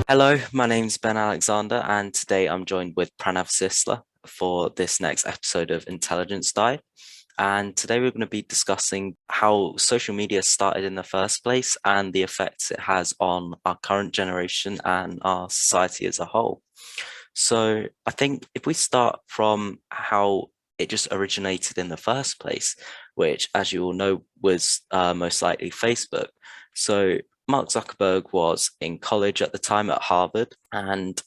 Hello, my name's Ben Alexander, and today I'm joined with Pranav Sisla for this next episode of Intelligence Dive. And today we're going to be discussing how social media started in the first place and the effects it has on our current generation and our society as a whole. So I think if we start from how it just originated in the first place, which, as you all know, was most likely Facebook. So Mark Zuckerberg was in college at the time at Harvard, and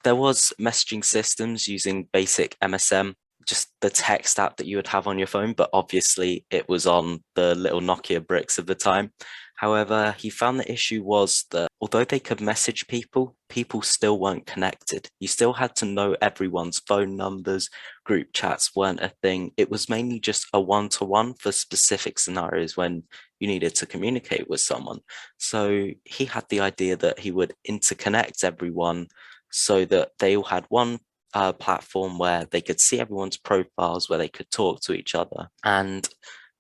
there was messaging systems using basic MSM, just the text app that you would have on your phone, but obviously it was on the little Nokia bricks of the time. However, he found the issue was that although they could message people, people still weren't connected. You still had to know everyone's phone numbers, group chats weren't a thing. It was mainly just a one-to-one for specific scenarios when you needed to communicate with someone. So he had the idea that he would interconnect everyone so that they all had one platform where they could see everyone's profiles, where they could talk to each other. And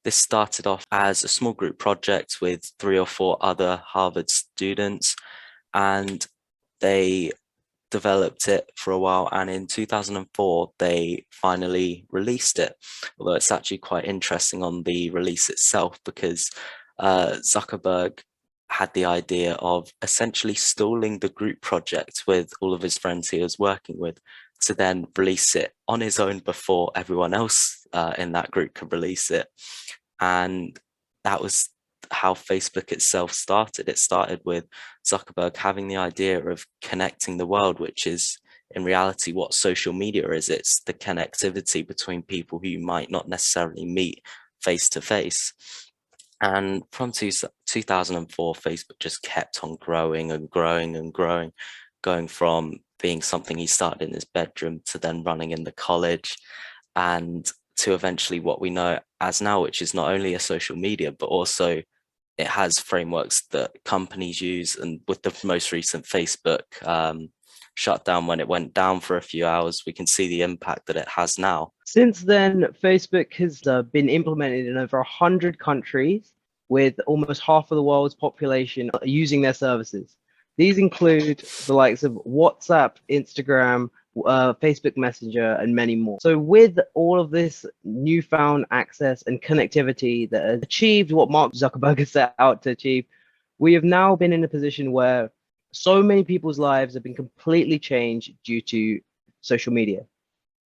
this started off as a small group project with 3 or 4 other Harvard students, and they developed it for a while. And in 2004, they finally released it. Although it's actually quite interesting on the release itself because Zuckerberg had the idea of essentially stalling the group project with all of his friends he was working with to then release it on his own before everyone else in that group could release it. And that was how Facebook itself started. It started with Zuckerberg having the idea of connecting the world, which is in reality what social media is. It's the connectivity between people who you might not necessarily meet face to face. And from 2004, Facebook just kept on growing and growing and growing, going from being something he started in his bedroom to then running in the college and to eventually what we know as now, which is not only a social media, but also it has frameworks that companies use. And with the most recent Facebook shutdown, when it went down for a few hours, we can see the impact that it has now. Since then, Facebook has been implemented in over 100 countries, with almost half of the world's population using their services. These include the likes of WhatsApp, Instagram, Facebook Messenger, and many more. So with all of this newfound access and connectivity that has achieved what Mark Zuckerberg has set out to achieve, we have now been in a position where so many people's lives have been completely changed due to social media.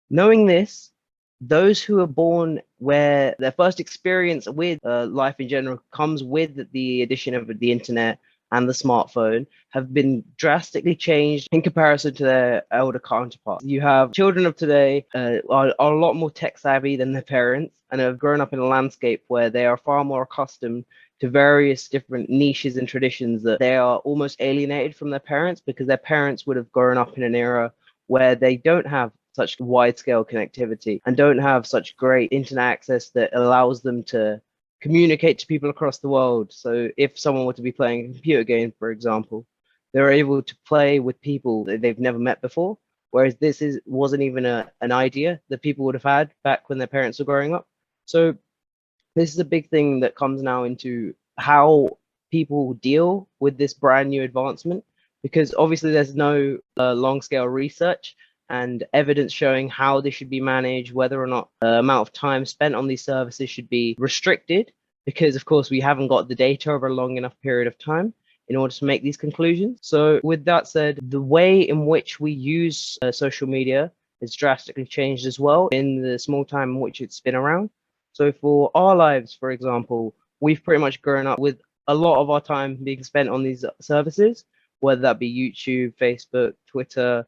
Knowing this, those who are born where their first experience with life in general comes with the addition of the internet and the smartphone have been drastically changed in comparison to their elder counterparts. You have children of today are a lot more tech savvy than their parents and have grown up in a landscape where they are far more accustomed to various different niches and traditions that they are almost alienated from their parents because their parents would have grown up in an era where they don't have such wide scale connectivity and don't have such great internet access that allows them to communicate to people across the world. So if someone were to be playing a computer game, for example, they're able to play with people that they've never met before. Whereas wasn't even an idea that people would have had back when their parents were growing up. So this is a big thing that comes now into how people deal with this brand new advancement, because obviously there's no long scale research and evidence showing how this should be managed, whether or not the amount of time spent on these services should be restricted, because of course we haven't got the data over a long enough period of time in order to make these conclusions. So with that said, the way in which we use social media has drastically changed as well in the small time in which it's been around. So for our lives, for example, we've pretty much grown up with a lot of our time being spent on these services, whether that be YouTube, Facebook, Twitter,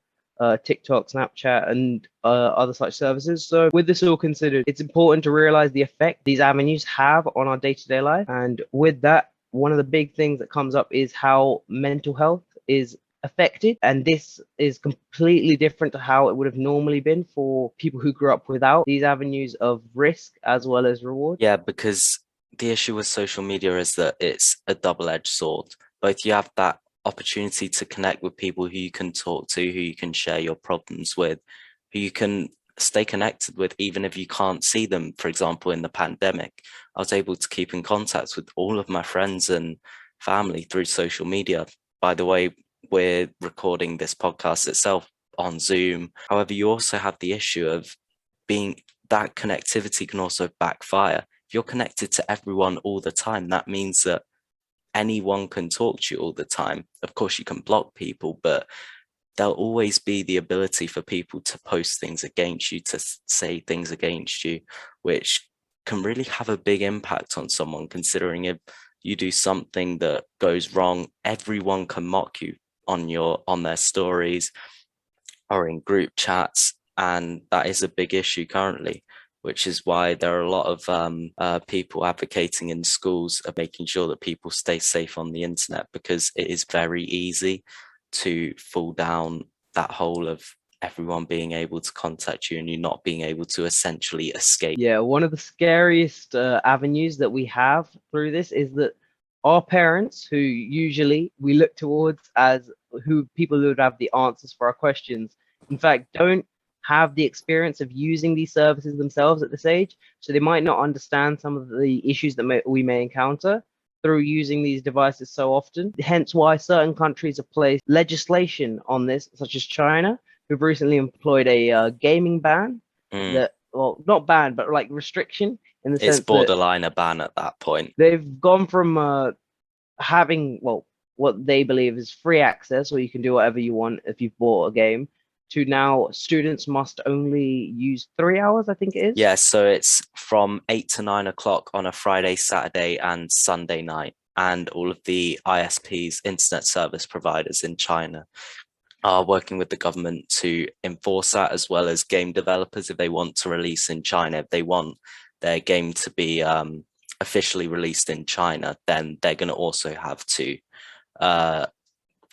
TikTok, Snapchat, and other such services. So with this all considered, it's important to realize the effect these avenues have on our day-to-day life. And with that, one of the big things that comes up is how mental health is affected. And this is completely different to how it would have normally been for people who grew up without these avenues of risk as well as reward. Yeah, because the issue with social media is that it's a double-edged sword. Both you have that opportunity to connect with people who you can talk to, who you can share your problems with, who you can stay connected with, even if you can't see them. For example, in the pandemic, I was able to keep in contact with all of my friends and family through social media. By the way, we're recording this podcast itself on Zoom. However, you also have the issue of being that connectivity can also backfire. If you're connected to everyone all the time, that means that anyone can talk to you all the time. Of course, you can block people, but there'll always be the ability for people to post things against you, to say things against you, which can really have a big impact on someone, considering if you do something that goes wrong, everyone can mock you on their stories or in group chats. And that is a big issue currently, which is why there are a lot of people advocating in schools of making sure that people stay safe on the internet, because it is very easy to fall down that hole of everyone being able to contact you and you not being able to essentially escape. Yeah, one of the scariest avenues that we have through this is that our parents, who usually we look towards as who people who would have the answers for our questions, in fact, don't have the experience of using these services themselves at this age. So they might not understand some of the issues that we may encounter through using these devices so often. Hence why certain countries have placed legislation on this, such as China, who've recently employed a gaming ban that, well, not ban, but like restriction in the It's sense that borderline a ban at that point. they've gone from having, well, what they believe is free access, or you can do whatever you want if you've bought a game, to now students must only use 3 hours, I think it is. Yeah, so it's from 8 to 9 o'clock on a Friday, Saturday, and Sunday night. And all of the ISPs, internet service providers in China, are working with the government to enforce that, as well as game developers. If they want to release in China, if they want their game to be officially released in China, then they're going to also have to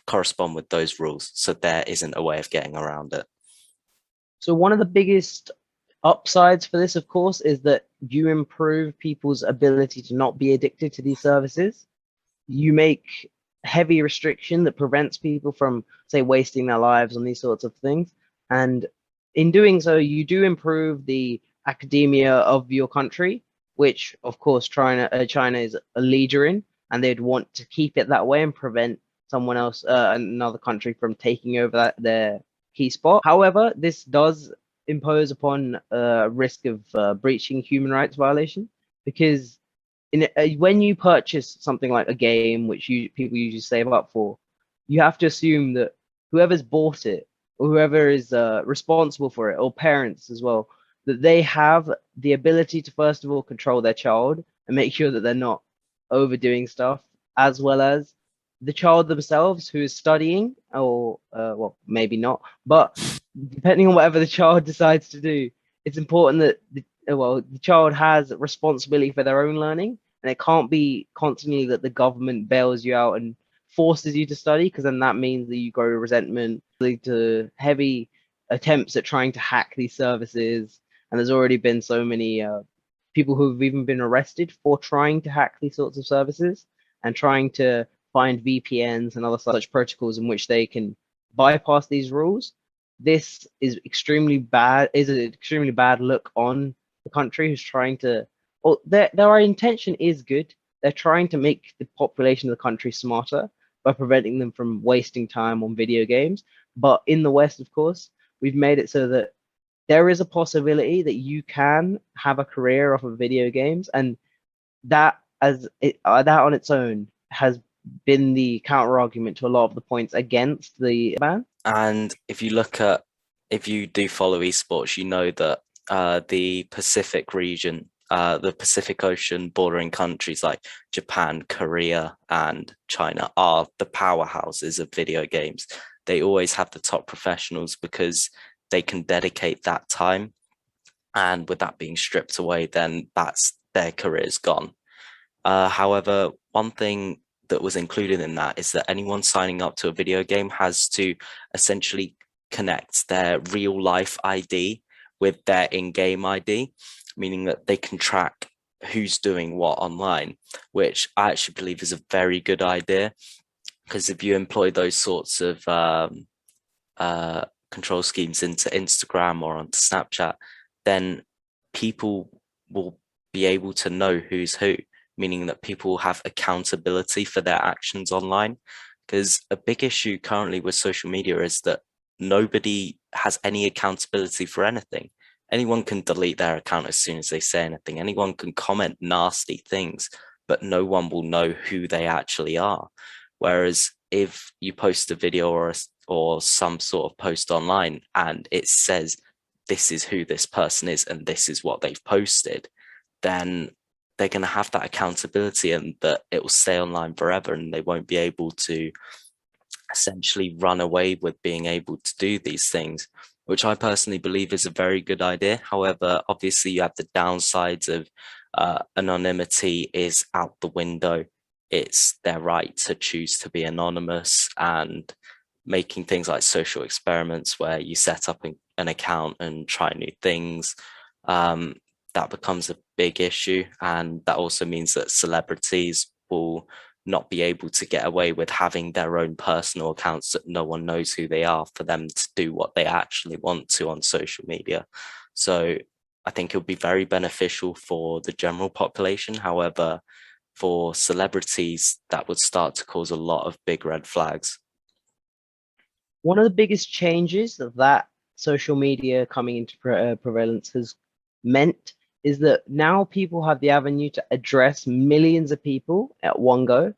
correspond with those rules. So there isn't a way of getting around it. So one of the biggest upsides for this, of course, is that you improve people's ability to not be addicted to these services. You make heavy restriction that prevents people from, say, wasting their lives on these sorts of things. And in doing so, you do improve the academia of your country, which, of course, China is a leader in, and they'd want to keep it that way and prevent someone else, another country, from taking over their key spot. However, this does impose upon a risk of breaching human rights violation, because when you purchase something like a game, which people usually save up for, you have to assume that whoever's bought it, or whoever is responsible for it, or parents as well, that they have the ability to, first of all, control their child and make sure that they're not overdoing stuff, as well as the child themselves who is studying, or well, maybe not, but depending on whatever the child decides to do, it's important that the child has responsibility for their own learning, and it can't be constantly that the government bails you out and forces you to study, because then that means that you grow resentment, lead to heavy attempts at trying to hack these services. And there's already been so many people who've even been arrested for trying to hack these sorts of services and trying to find VPNs and other such protocols in which they can bypass these rules. This is extremely bad, is an extremely bad look on the country who's trying to, well, their intention is good. They're trying to make the population of the country smarter by preventing them from wasting time on video games. But in the West, of course, we've made it so that there is a possibility that you can have a career off of video games, and that that on its own has been the counter argument to a lot of the points against the ban. And if you do follow esports, you know that the Pacific region, the Pacific Ocean bordering countries like Japan, Korea, and China are the powerhouses of video games. They always have the top professionals because they can dedicate that time. And with that being stripped away, then that's their career's gone. However, one thing that was included in that is that anyone signing up to a video game has to essentially connect their real life ID with their in-game ID, meaning that they can track who's doing what online, which I actually believe is a very good idea, because if you employ those sorts of control schemes into Instagram or onto Snapchat, then people will be able to know who's who, meaning that people will have accountability for their actions online. Because a big issue currently with social media is that nobody has any accountability for anything. Anyone can delete their account as soon as they say anything. Anyone can comment nasty things, but no one will know who they actually are. Whereas if you post a video or some sort of post online and it says this is who this person is and this is what they've posted, then they're going to have that accountability and that it will stay online forever, and they won't be able to essentially run away with being able to do these things, which I personally believe is a very good idea. However, obviously you have the downsides of anonymity is out the window. It's their right to choose to be anonymous, and making things like social experiments where you set up an account and try new things, that becomes a big issue. And that also means that celebrities will not be able to get away with having their own personal accounts that no one knows who they are, for them to do what they actually want to on social media. So I think it would be very beneficial for the general population. However, for celebrities, that would start to cause a lot of big red flags. One of the biggest changes that social media coming into prevalence has meant is that now people have the avenue to address millions of people at one go.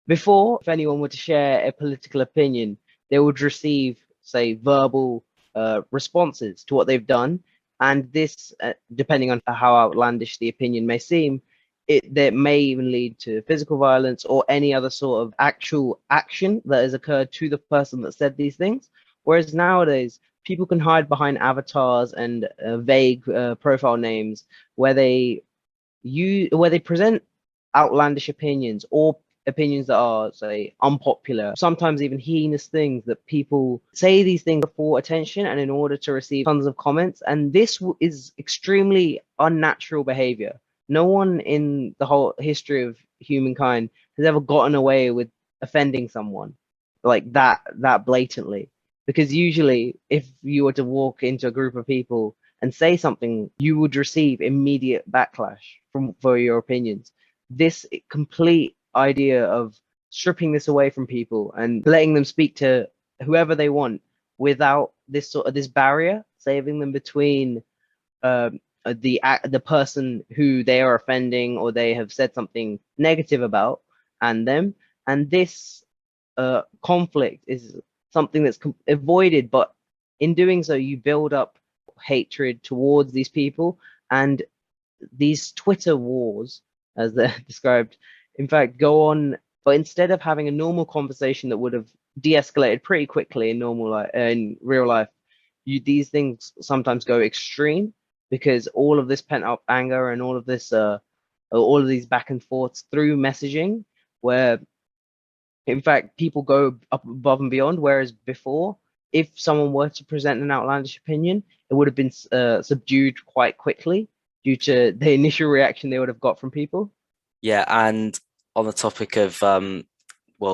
Before, if anyone were to share a political opinion, they would receive, say, verbal responses to what they've done. And this, depending on how outlandish the opinion may seem, that may even lead to physical violence or any other sort of actual action that has occurred to the person that said these things. Whereas nowadays, people can hide behind avatars and vague profile names where they present outlandish opinions or opinions that are, say, unpopular, sometimes even heinous things, that people say these things for attention and in order to receive tons of comments. And this is extremely unnatural behavior. No one in the whole history of humankind has ever gotten away with offending someone like that blatantly. Because usually, if you were to walk into a group of people and say something, you would receive immediate backlash for your opinions. This complete idea of stripping this away from people and letting them speak to whoever they want without this sort of this barrier, saving them between the person who they are offending or they have said something negative about and them. And this conflict is something that's avoided, but in doing so, you build up hatred towards these people. And these Twitter wars, as they're described, in fact, go on. But instead of having a normal conversation that would have de-escalated pretty quickly in in real life, these things sometimes go extreme because all of this pent-up anger and all of these back and forths through messaging, where in fact people go up above and beyond. Whereas before, if someone were to present an outlandish opinion, it would have been subdued quite quickly due to the initial reaction they would have got from people. Yeah, and on the topic of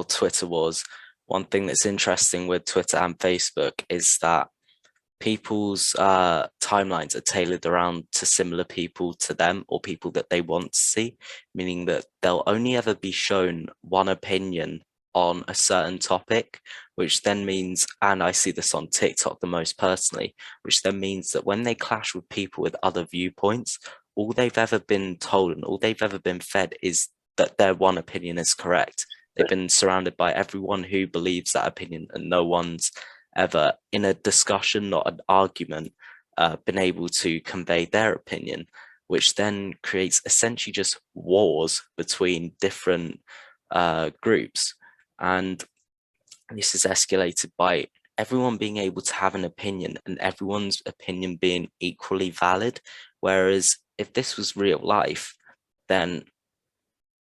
Twitter wars, one thing that's interesting with Twitter and Facebook is that people's timelines are tailored around to similar people to them or people that they want to see, meaning that they'll only ever be shown one opinion on a certain topic, which then means, and I see this on TikTok the most personally, which then means that when they clash with people with other viewpoints, all they've ever been told and all they've ever been fed is that their one opinion is correct. They've been surrounded by everyone who believes that opinion, and no one's ever in a discussion, not an argument, been able to convey their opinion, which then creates essentially just wars between different groups. And this is escalated by everyone being able to have an opinion and everyone's opinion being equally valid. Whereas if this was real life, then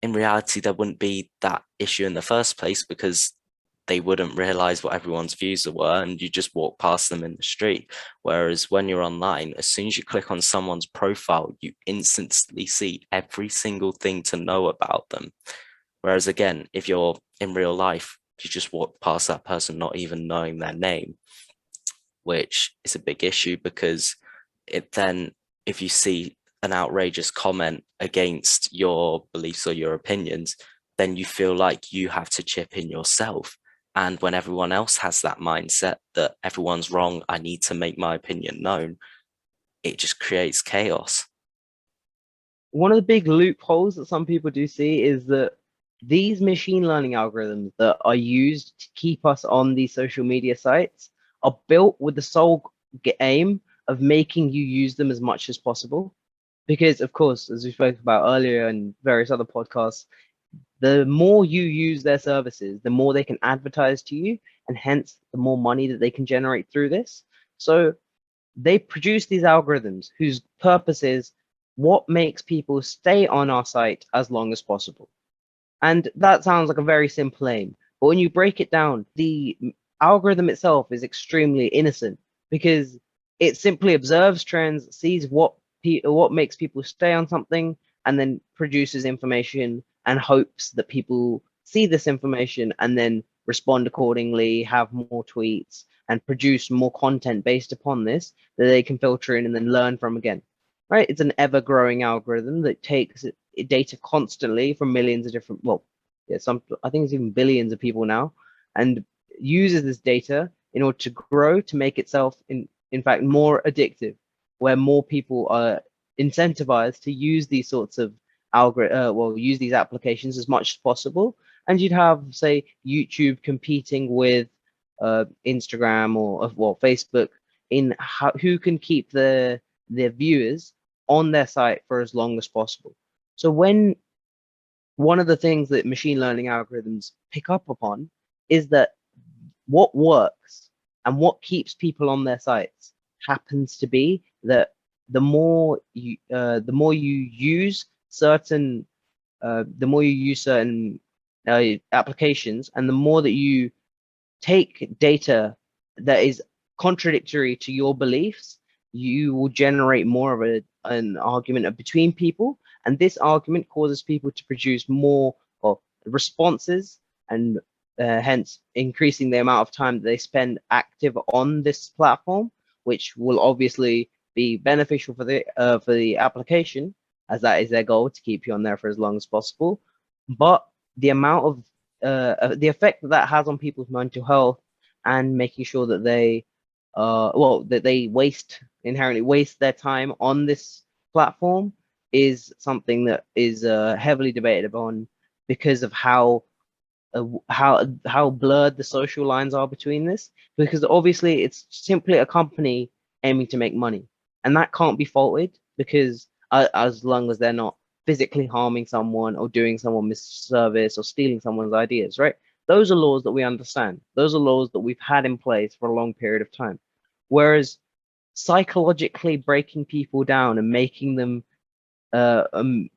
in reality, there wouldn't be that issue in the first place, because they wouldn't realize what everyone's views were and you just walk past them in the street. Whereas when you're online, as soon as you click on someone's profile, you instantly see every single thing to know about them. Whereas again, if you're in real life, you just walk past that person not even knowing their name, which is a big issue, because it then, if you see an outrageous comment against your beliefs or your opinions, then you feel like you have to chip in yourself. And when everyone else has that mindset that everyone's wrong, I need to make my opinion known, it just creates chaos. One of the big loopholes that some people do see is that these machine learning algorithms that are used to keep us on these social media sites are built with the sole aim of making you use them as much as possible. Because, of course, as we spoke about earlier in various other podcasts, the more you use their services, the more they can advertise to you, and hence the more money that they can generate through this. So they produce these algorithms whose purpose is what makes people stay on our site as long as possible. And that sounds like a very simple aim. But when you break it down, the algorithm itself is extremely innocent because it simply observes trends, sees what makes people stay on something, and then produces information and hopes that people see this information and then respond accordingly, have more tweets, and produce more content based upon this that they can filter in and then learn from again. Right? It's an ever-growing algorithm that takes data constantly from millions of different, well, yeah, I think it's even billions of people now, and uses this data in order to grow to make itself in fact more addictive, where more people are incentivized to use these sorts of use these applications as much as possible. And you'd have, say, YouTube competing with Instagram or Facebook in who can keep their viewers on their site for as long as possible. So when one of the things that machine learning algorithms pick up upon is that what works and what keeps people on their sites happens to be that the more you use certain applications, and the more that you take data that is contradictory to your beliefs, you will generate more of an argument between people, and this argument causes people to produce more responses, and hence increasing the amount of time that they spend active on this platform, which will obviously be beneficial for the application, as that is their goal, to keep you on there for as long as possible. But the amount of the effect that has on people's mental health, and making sure that they inherently waste their time on this platform, is something that is heavily debated upon because of how blurred the social lines are between this. Because obviously it's simply a company aiming to make money, and that can't be faulted, because as long as they're not physically harming someone or doing someone misservice or stealing someone's ideas, right? Those are laws that we understand. Those are laws that we've had in place for a long period of time. Whereas psychologically breaking people down and making them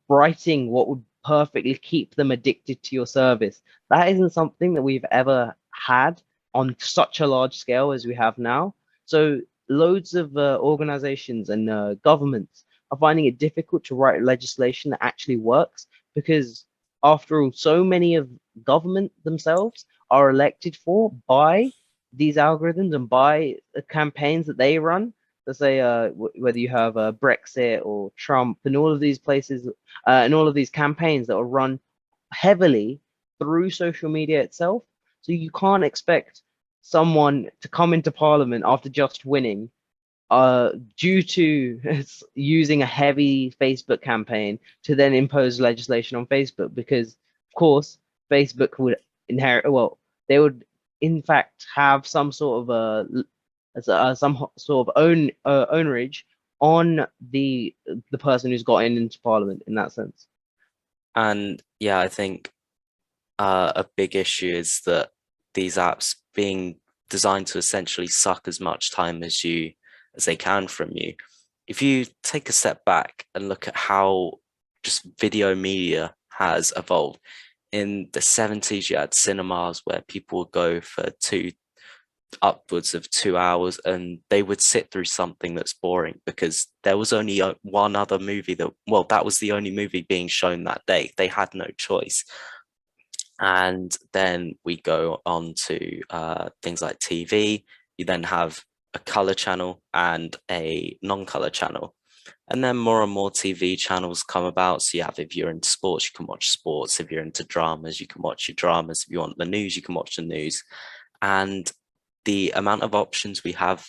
writing what would perfectly keep them addicted to your service, that isn't something that we've ever had on such a large scale as we have now. So loads of organizations and governments are finding it difficult to write legislation that actually works, because after all, so many of government themselves are elected for by these algorithms and by the campaigns that they run. Let's say whether you have Brexit or Trump and all of these places and all of these campaigns that are run heavily through social media itself. So you can't expect someone to come into parliament after just winning due to using a heavy Facebook campaign to then impose legislation on Facebook, because of course Facebook would they would in fact have some sort of ownage on the person who's gotten into parliament in that sense. And yeah, I think a big issue is that these apps being designed to essentially suck as much time as they can from you. If you take a step back and look at how just video media has evolved, in the 70s, you had cinemas where people would go for upwards of 2 hours, and they would sit through something that's boring because there was only one other movie that was the only movie being shown that day. They had no choice. And then we go on to things like TV. You then have a color channel and a non-color channel. And then more and more TV channels come about. So you have, if you're into sports, you can watch sports. If you're into dramas, you can watch your dramas. If you want the news, you can watch the news. And the amount of options we have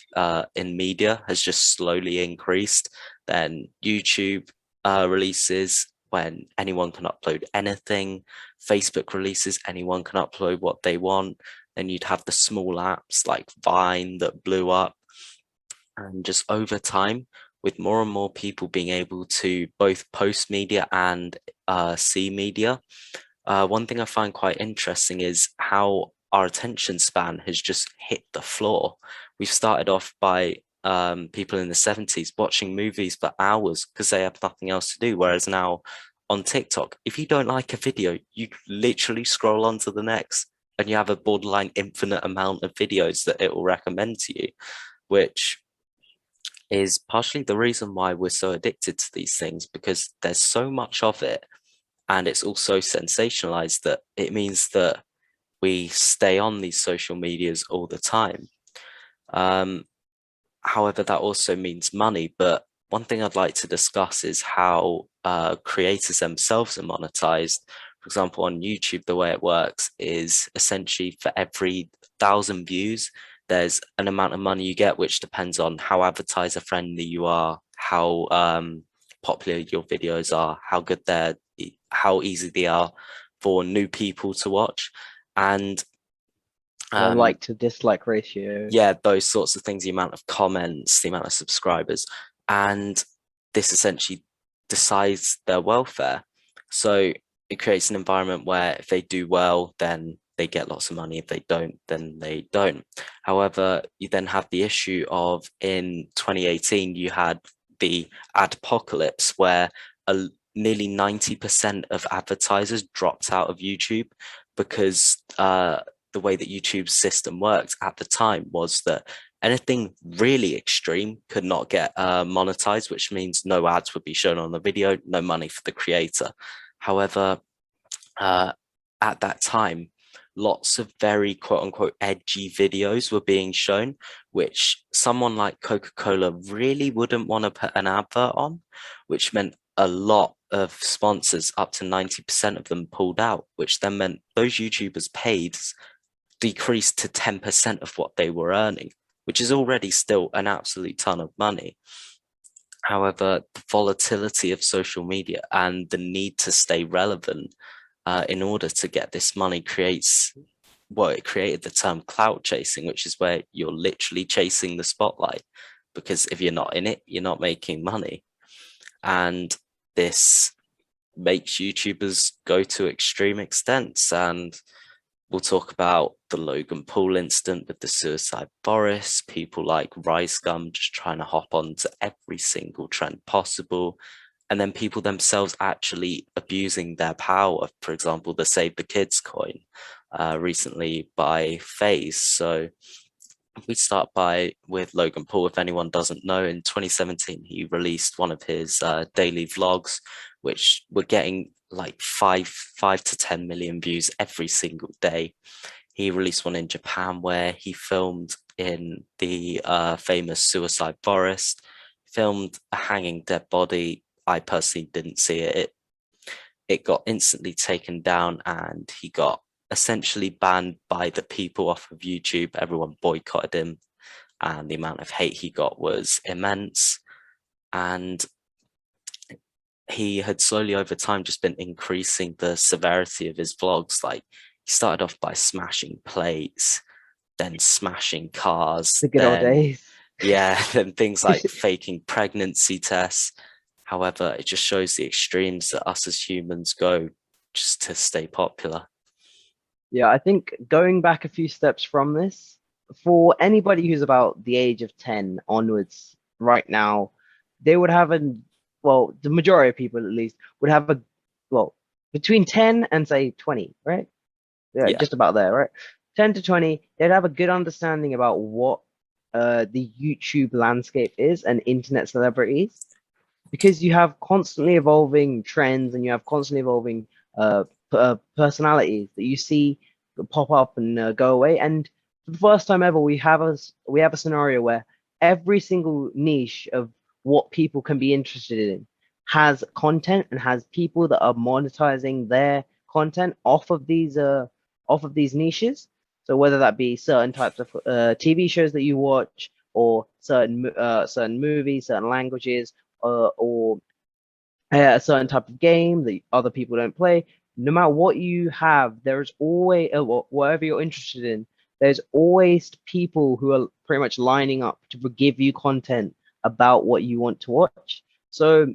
in media has just slowly increased. Then YouTube releases when anyone can upload anything. Facebook releases, anyone can upload what they want. Then you'd have the small apps like Vine that blew up. And just over time, with more and more people being able to both post media and see media, one thing I find quite interesting is how our attention span has just hit the floor. We've started off by people in the 70s watching movies for hours because they have nothing else to do. Whereas now on TikTok, if you don't like a video, you literally scroll on to the next and you have a borderline infinite amount of videos that it will recommend to you, which is partially the reason why we're so addicted to these things, because there's so much of it and it's also sensationalized that it means that we stay on these social medias all the time. However, that also means money. But one thing I'd like to discuss is how creators themselves are monetized. For example, on YouTube, the way it works is essentially for every 1,000 views, there's an amount of money you get, which depends on how advertiser friendly you are, how popular your videos are, how good they're, how easy they are for new people to watch. And like to dislike ratio. yeah, those sorts of things, the amount of comments, the amount of subscribers, and this essentially decides their welfare. So it creates an environment where if they do well, then they get lots of money. If they don't, then they don't. However, you then have the issue of in 2018, you had the adpocalypse where nearly 90% of advertisers dropped out of YouTube because the way that YouTube's system worked at the time was that anything really extreme could not get monetized, which means no ads would be shown on the video, no money for the creator. However, at that time, lots of very quote unquote edgy videos were being shown, which someone like Coca-Cola really wouldn't want to put an advert on, which meant a lot of sponsors, up to 90% of them, pulled out, which then meant those YouTubers paid decreased to 10% of what they were earning, which is already still an absolute ton of money. However, the volatility of social media and the need to stay relevant in order to get this money creates, well, it created the term clout chasing, which is where you're literally chasing the spotlight, because if you're not in it, you're not making money. And this makes YouTubers go to extreme extents. And we'll talk about the Logan Paul incident with the suicide Boris, people like RiceGum just trying to hop onto every single trend possible, and then people themselves actually abusing their power. For example, the Save the Kids coin recently by FaZe. So if we start with Logan Paul, if anyone doesn't know, in 2017 he released one of his daily vlogs, which were getting like five to 10 million views every single day. He released one in Japan where he filmed in the famous suicide forest, filmed a hanging dead body. I personally didn't see it. It got instantly taken down and he got essentially banned by the people off of YouTube. Everyone boycotted him and the amount of hate he got was immense. And he had slowly over time just been increasing the severity of his vlogs. Like he started off by smashing plates, then smashing cars, The good old days. Yeah, then things like faking pregnancy tests. However, it just shows the extremes that us as humans go just to stay popular. Yeah, I think going back a few steps from this, for anybody who's about the age of 10 onwards right now, they would have well, the majority of people at least would have well, between 10 and say 20, right? Yeah, just about there, right? 10 to 20, they'd have a good understanding about what the YouTube landscape is and internet celebrities, because you have constantly evolving trends and you have constantly evolving personalities that you see pop up and go away. And for the first time ever, we have a scenario where every single niche of what people can be interested in, has content and has people that are monetizing their content off of these niches. So whether that be certain types of TV shows that you watch, or certain movies, certain languages, or a certain type of game that other people don't play. No matter what you have, there's always whatever you're interested in. There's always people who are pretty much lining up to give you content about what you want to watch. So,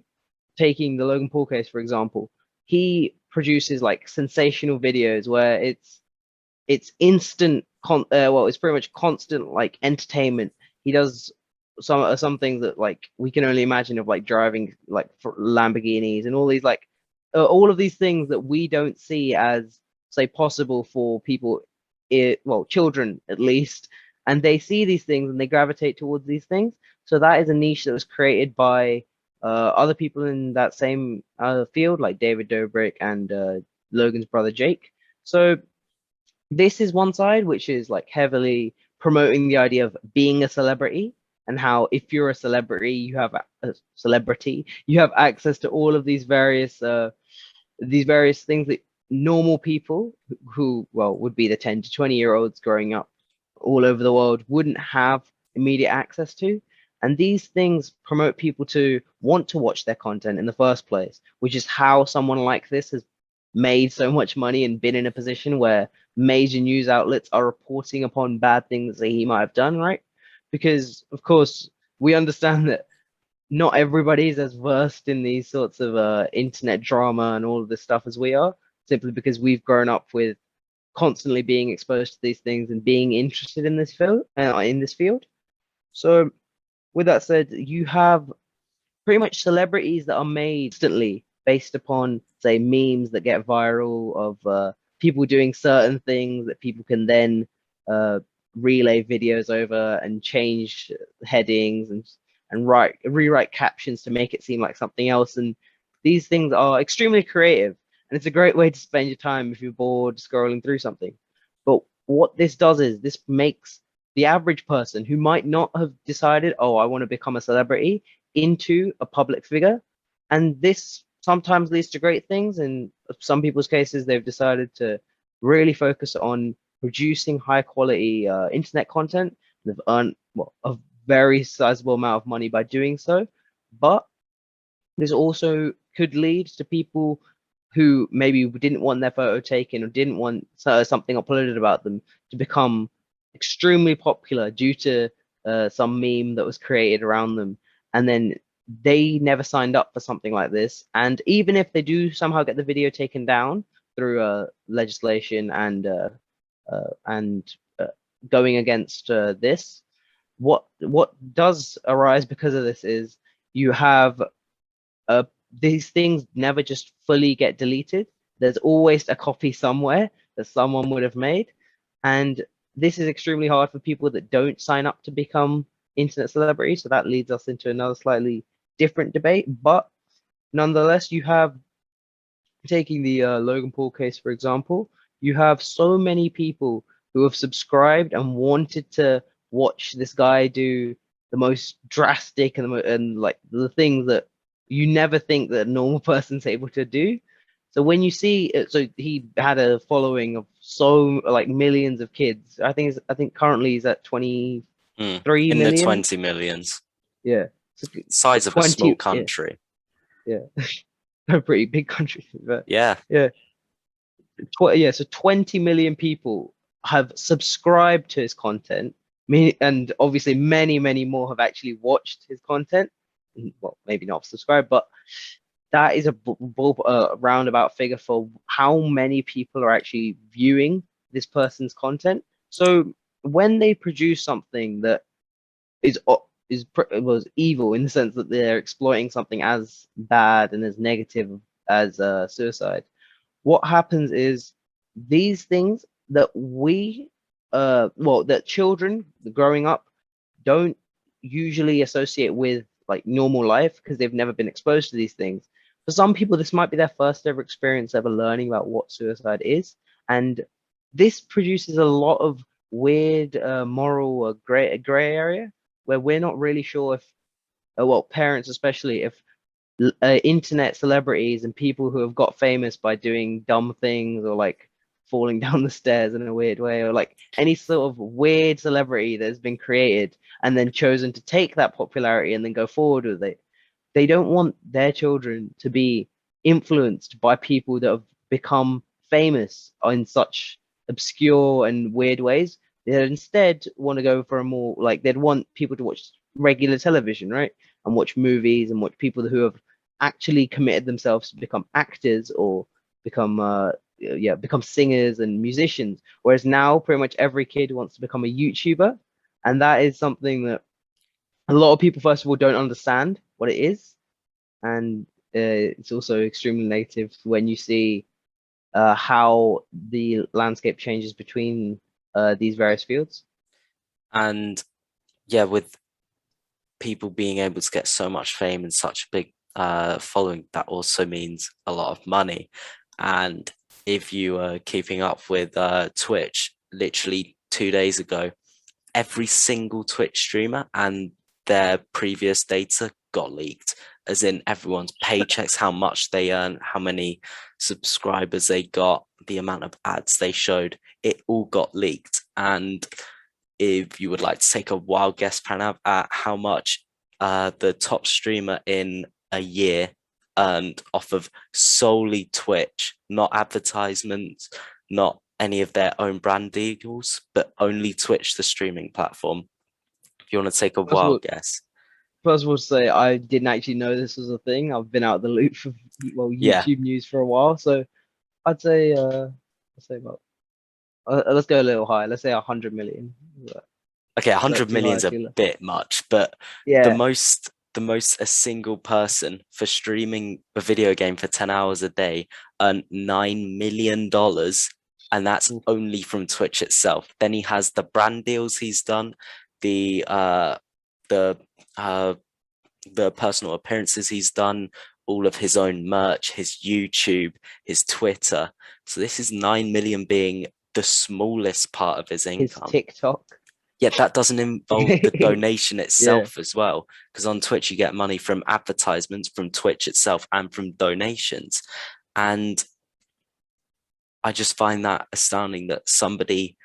taking the Logan Paul case for example, he produces like sensational videos where it's instant it's pretty much constant like entertainment. He does some things that like we can only imagine, of like driving like Lamborghinis and all of these things that we don't see as, say, possible for people, children at least, and they see these things and they gravitate towards these things. So that is a niche that was created by other people in that same field, like David Dobrik and Logan's brother Jake. So this is one side, which is like heavily promoting the idea of being a celebrity, and how if you're a celebrity, you have access to all of these various things that normal people who would be the 10 to 20-year-olds growing up all over the world wouldn't have immediate access to. And these things promote people to want to watch their content in the first place, which is how someone like this has made so much money and been in a position where major news outlets are reporting upon bad things that he might have done, right? Because, of course, we understand that not everybody is as versed in these sorts of internet drama and all of this stuff as we are, simply because we've grown up with constantly being exposed to these things and being interested in this field. So, with that said, you have pretty much celebrities that are made instantly based upon, say, memes that get viral of people doing certain things that people can then relay videos over and change headings and rewrite captions to make it seem like something else. And these things are extremely creative, and it's a great way to spend your time if you're bored scrolling through something. But what this does is this makes the average person who might not have decided, oh, I want to become a celebrity, into a public figure. And this sometimes leads to great things. In some people's cases, they've decided to really focus on producing high quality internet content. They've earned a very sizable amount of money by doing so. But this also could lead to people who maybe didn't want their photo taken or didn't want something uploaded about them to become extremely popular due to some meme that was created around them. And then they never signed up for something like this. And even if they do somehow get the video taken down through legislation and going against this, what does arise because of this is you have these things never just fully get deleted. There's always a copy somewhere that someone would have made. And this is extremely hard for people that don't sign up to become internet celebrities. So that leads us into another slightly different debate. But nonetheless, you have, taking the Logan Paul case, for example, you have so many people who have subscribed and wanted to watch this guy do the most drastic and like the things that you never think that a normal person's able to do. So when you see it, so he had a following of so like millions of kids. I think currently he's at 23 in million. the 20 millions. Yeah. So size of a small country. Yeah. A pretty big country. But yeah. Yeah. So 20 million people have subscribed to his content. And obviously many, many more have actually watched his content. Well, maybe not subscribed, but that is a roundabout figure for how many people are actually viewing this person's content. So when they produce something that was evil, in the sense that they're exploiting something as bad and as negative as suicide, what happens is these things that that children growing up don't usually associate with like normal life because they've never been exposed to these things. For some people, this might be their first ever experience ever learning about what suicide is. And this produces a lot of weird moral gray area where we're not really sure if well, parents especially, if internet celebrities and people who have got famous by doing dumb things or like falling down the stairs in a weird way, or like any sort of weird celebrity that has been created and then chosen to take that popularity and then go forward with it. They don't want their children to be influenced by people that have become famous in such obscure and weird ways. They instead want to go for a more like they'd want people to watch regular television, right? And watch movies and watch people who have actually committed themselves to become actors or become become singers and musicians. Whereas now pretty much every kid wants to become a YouTuber. And that is something that a lot of people, first of all, don't understand what it is. And it's also extremely negative when you see how the landscape changes between these various fields. And yeah, with people being able to get so much fame and such a big following, that also means a lot of money. And if you are keeping up with Twitch, literally 2 days ago, every single Twitch streamer and their previous data got leaked, as in everyone's paychecks, how much they earn, how many subscribers they got, the amount of ads they showed, it all got leaked. And if you would like to take a wild guess, Pranav, at how much the top streamer in a year earned off of solely Twitch, not advertisements, not any of their own brand deals, but only Twitch, the streaming platform. If you want to take a First of all, wild guess. first of all, say I didn't actually know this was a thing. I've been out of the loop for well Yeah. YouTube news for a while, so I'd say let's say about let's go a little higher. Let's say 100 million. Okay, Is that 100 too high? million's a Too low? bit much, but the Yeah. most the most a single person for streaming a video game for 10 hours a day earned $9 million, and that's only from Twitch itself. Then he has the brand deals he's done, the the uh the personal appearances he's done, all of his own merch, his YouTube, his Twitter. So this is 9 million being the smallest part of his His income. TikTok. Yet that doesn't involve the donation Yeah. itself as well, because on Twitch you get money from advertisements, from Twitch itself, and from donations. And I just find that astounding that somebody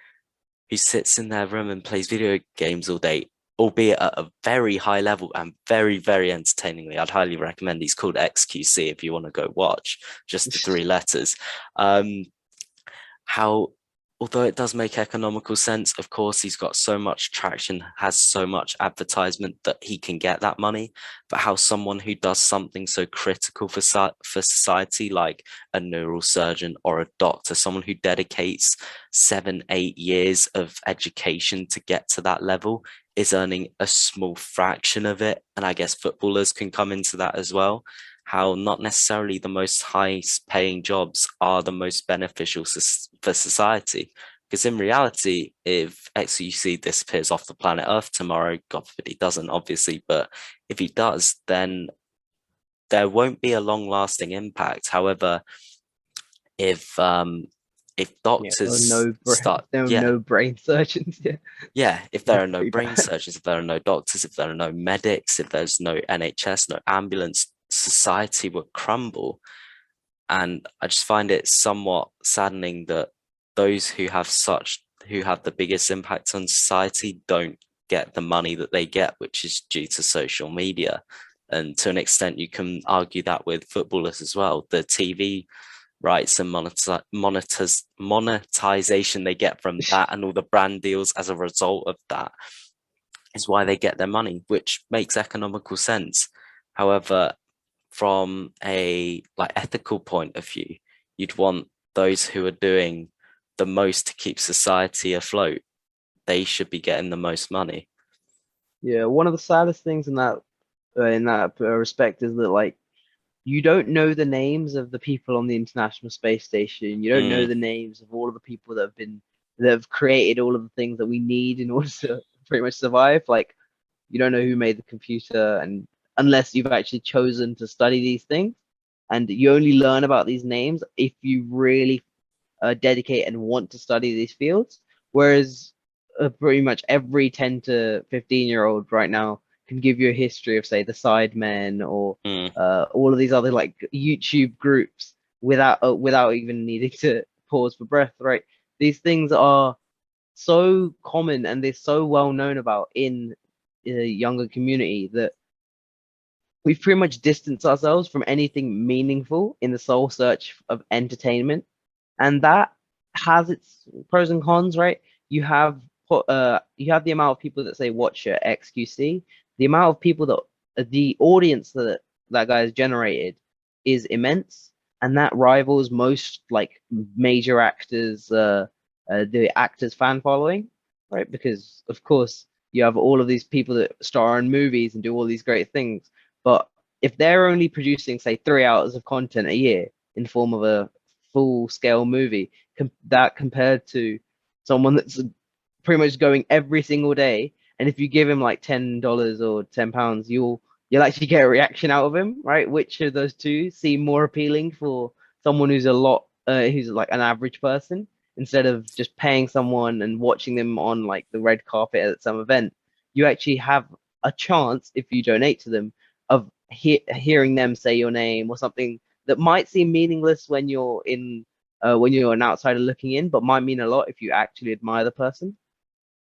who sits in their room and plays video games all day, albeit at a very high level and very, very entertainingly. I'd highly recommend. He's called XQC if you want to go watch, just the 3 letters. How, although it does make economical sense, of course, he's got so much traction, has so much advertisement that he can get that money. But how someone who does something so critical for society, like a neurosurgeon or a doctor, someone who dedicates 7-8 years of education to get to that level, is earning a small fraction of it. And I guess footballers can come into that as well. How not necessarily the most highest paying jobs are the most beneficial for society. Because in reality, if XQC disappears off the planet Earth tomorrow, God forbid he doesn't, obviously, but if he does, then there won't be a long-lasting impact. However, if doctors start, there are no brain surgeons. yeah, if there That's are no pretty brain bad. surgeons, if there are no doctors, if there are no medics, if there's no NHS, no ambulance, society would crumble. And I just find it somewhat saddening that those who have the biggest impact on society don't get the money that they get, which is due to social media. And to an extent, you can argue that with footballers as well. The TV rights and monetization they get from that, and all the brand deals as a result of that, is why they get their money, which makes economical sense. However, from a like ethical point of view, you'd want those who are doing the most to keep society afloat. They should be getting the most money. Yeah, one of the saddest things in that respect is that like you don't know the names of the people on the International Space Station. You don't know Mm, the names of all of the people that have created all of the things that we need in order to pretty much survive. Like you don't know who made the computer, and unless you've actually chosen to study these things, and you only learn about these names if you really dedicate and want to study these fields. Whereas pretty much every 10 to 15-year-old right now can give you a history of, say, the Sidemen or Mm. all of these other like YouTube groups without even needing to pause for breath, right? These things are so common and they're so well known about in the younger community that we've pretty much distanced ourselves from anything meaningful in the sole search of entertainment, and that has its pros and cons, right? You have the amount of people that say watch your XQC, the amount of people that the audience that guy has generated is immense, and that rivals most like major actors, the actors fan following, right? Because of course you have all of these people that star in movies and do all these great things, but if they're only producing, say, 3 hours of content a year in form of a full scale movie, that compared to someone that's pretty much going every single day, and if you give him like $10 or £10, you'll actually get a reaction out of him, right? Which of those two seem more appealing for someone who's like an average person, instead of just paying someone and watching them on like the red carpet at some event? You actually have a chance, if you donate to them, of hearing them say your name or something that might seem meaningless when you're an outsider looking in, but might mean a lot if you actually admire the person.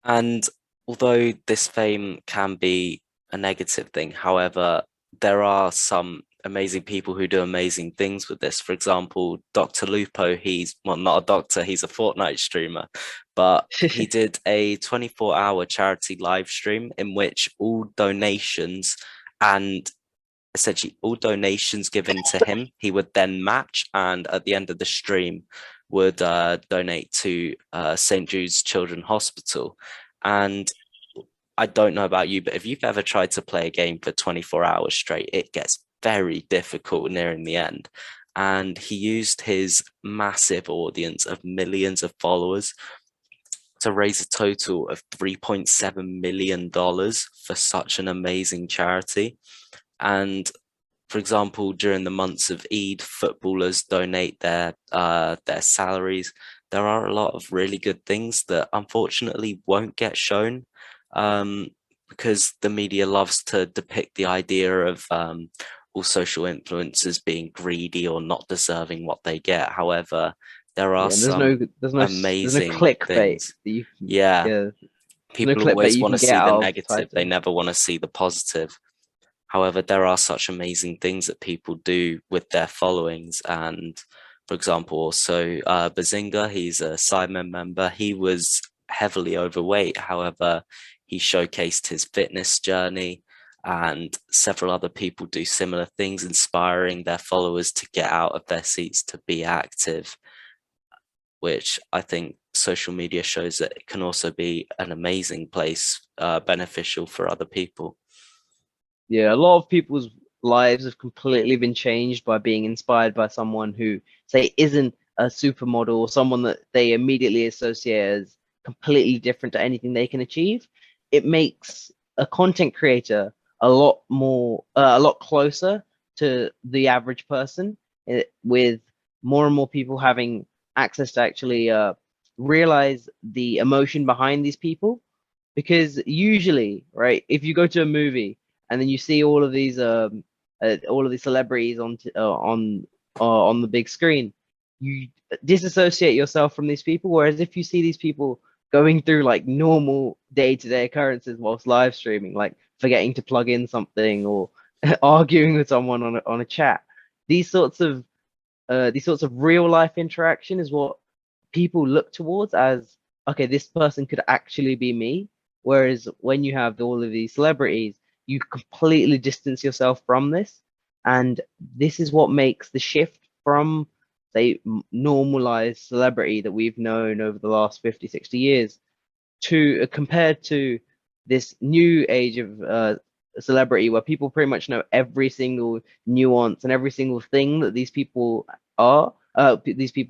And although this fame can be a negative thing, however, there are some amazing people who do amazing things with this. For example, Dr. Lupo, he's, well, not a doctor, he's a Fortnite streamer, but he did a 24-hour charity live stream in which all donations and essentially all donations given to him, he would then match, and at the end of the stream would donate to St. Jude's Children's Hospital. And I don't know about you, but if you've ever tried to play a game for 24 hours straight, it gets very difficult nearing the end. And he used his massive audience of millions of followers to raise a total of $3.7 million for such an amazing charity. And for example, during the months of Eid, footballers donate their salaries. There are a lot of really good things that unfortunately won't get shown, because the media loves to depict the idea of all social influencers being greedy or not deserving what they get. However, there are Yeah, and some there's no amazing clickbait things. that you can, Yeah, yeah, there's no people clickbait always you want can to get see the out of the negative. They title. never want to see the positive. However, there are such amazing things that people do with their followings. And for example, also Bazinga, he's a Sidemen member. He was heavily overweight. However, he showcased his fitness journey, and several other people do similar things, inspiring their followers to get out of their seats to be active, which I think social media shows that it can also be an amazing place, beneficial for other people. Yeah, a lot of people's lives have completely been changed by being inspired by someone who, say, isn't a supermodel or someone that they immediately associate as completely different to anything they can achieve. It makes a content creator a lot closer to the average person, with more and more people having access to actually realize the emotion behind these people. Because usually, right, if you go to a movie and then you see all of these celebrities on the big screen, you disassociate yourself from these people. Whereas if you see these people going through like normal day-to-day occurrences whilst live streaming, like forgetting to plug in something or arguing with someone on a chat, these sorts of these sorts of real life interaction is what people look towards as, okay, this person could actually be me. Whereas when you have all of these celebrities, you completely distance yourself from this. And this is what makes the shift from, say, normalized celebrity that we've known over the last 50, 60 years to compared to this new age of celebrity where people pretty much know every single nuance and every single thing that these people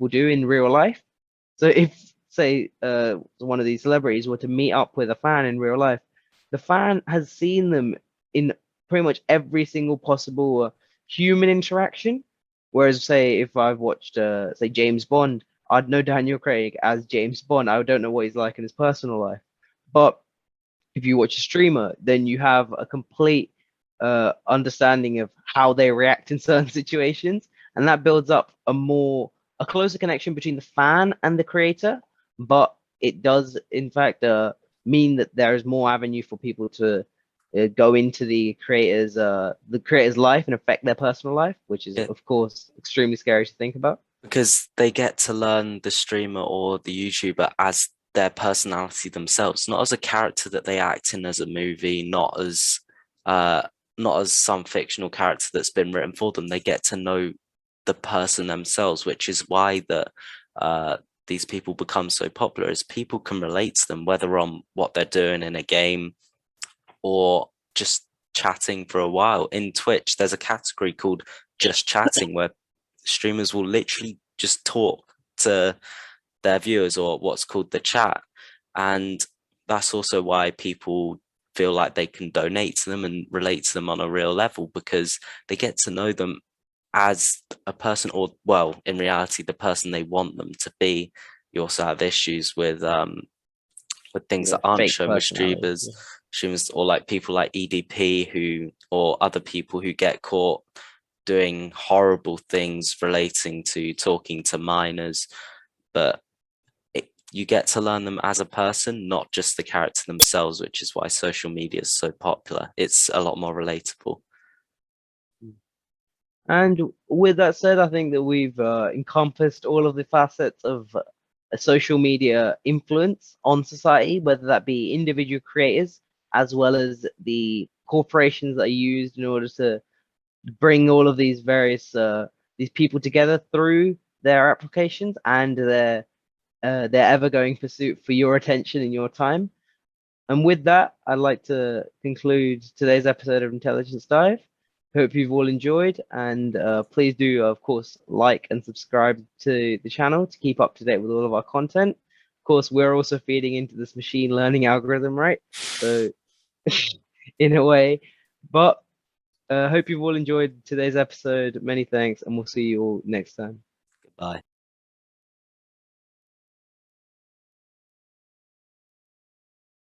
do in real life. So if, say, one of these celebrities were to meet up with a fan in real life, the fan has seen them in pretty much every single possible human interaction. Whereas, say, if I've watched, say, James Bond, I'd know Daniel Craig as James Bond. I don't know what he's like in his personal life. But If you watch a streamer, then you have a complete understanding of how they react in certain situations, and that builds up a closer connection between the fan and the creator. But it does, in fact, mean that there is more avenue for people to go into the creator's life and affect their personal life, which is, Yeah, of course, extremely scary to think about. because they get to learn the streamer or the YouTuber as their personality themselves, not as a character that they act in as a movie, uh not as some fictional character that's been written for them. They get to know the person themselves, which is why uh these people become so popular, is people can relate to them, whether on what they're doing in a game or just chatting for a while. In Twitch, there's a category called just chatting where streamers will literally just talk to their viewers, or what's called the chat. And that's also why people feel like they can donate to them and relate to them on a real level, because they get to know them as a person, or well, in reality, the person they want them to be. You also have issues with things The that aren't fake shown with personality. streamers, or like people like EDP who, or other people who get caught doing horrible things relating to talking to minors. But you get to learn them as a person, not just the character themselves, which is why social media is so popular. It's a lot more relatable. And with that said, I think that we've encompassed all of the facets of a social media influence on society, whether that be individual creators as well as the corporations that are used in order to bring all of these people together through their applications and their ever-going pursuit for your attention and your time. And with that, I'd like to conclude today's episode of Intelligence Dive. Hope you've all enjoyed, and please do, of course, like and subscribe to the channel to keep up to date with all of our content. Of course, we're also feeding into this machine learning algorithm, right? So, in a way, but hope you've all enjoyed today's episode. Many thanks, and we'll see you all next time. Bye.